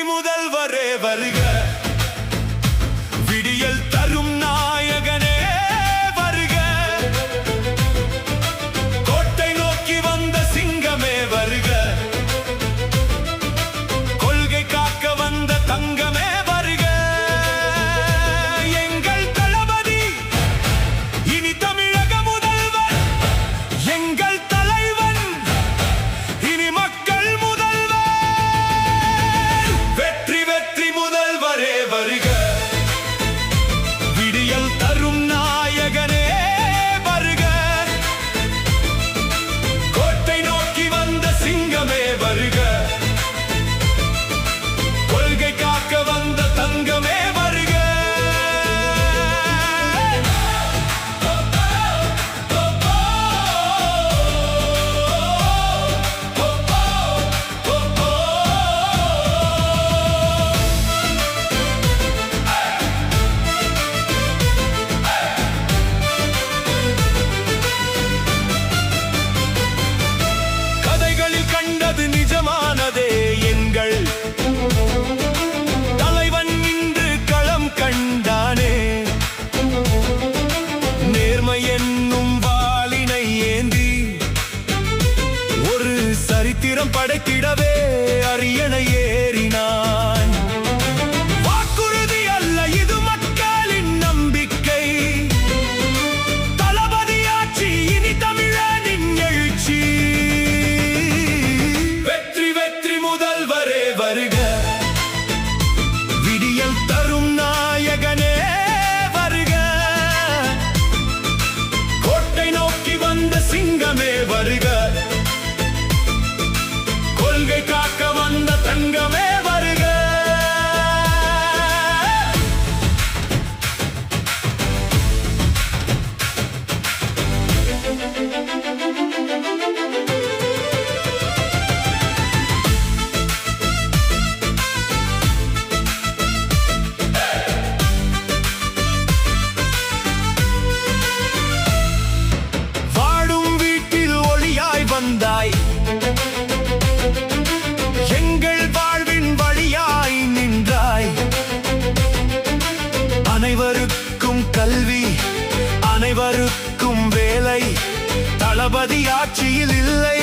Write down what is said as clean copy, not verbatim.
முதல்வரே வருக, விடியல் தரும் நாயகனே வருக, கோட்டை நோக்கி வந்த சிங்கமே வருக, கொள்கை காக்க வந்த தங்கமே வருக, எங்கள் தளபதி இனி தமிழக முதல்வர், எங்கள் தலைவன் இனி மக்கள் முதல்வர். வெற்றி வெற்றி முதல்வரே வருக, விடியல் தரும் நாயகனே வருக, கோட்டை நோக்கி வந்த சிங்கமே வருக, கொள்கை காக்க வந்த தங்கமே வருக. கதைகளில் கண்டது நிஜமானதே, எங்கள் தலைவன் இன்று களம் கண்டானே, நேர்மை என்னும் வாளினை ஏந்தி ஒரு சரித்திரம் படைத்திடவே அரியணை ஏறினான். வாக்குறுதி அல்ல இது மக்களின் நம்பிக்கை, தளபதி ஆட்சி இனி தமிழனின் எழுச்சி. வெற்றி வெற்றி முதல்வரே வருக, விடியல் தரும் நாயகனே வருக, கோட்டை நோக்கி வந்த சிங்கமே வருக, கொள்கை காக்க வந்த தங்கமே வருக. வாடும் வீட்டில் ஒளியாய் வந்தாய், எங்கள் வாழ்வின் வழியாய் நின்றாய், அனைவருக்கும் கல்வி அனைவருக்கும் வேலை, தளபதி ஆட்சியில் இல்லை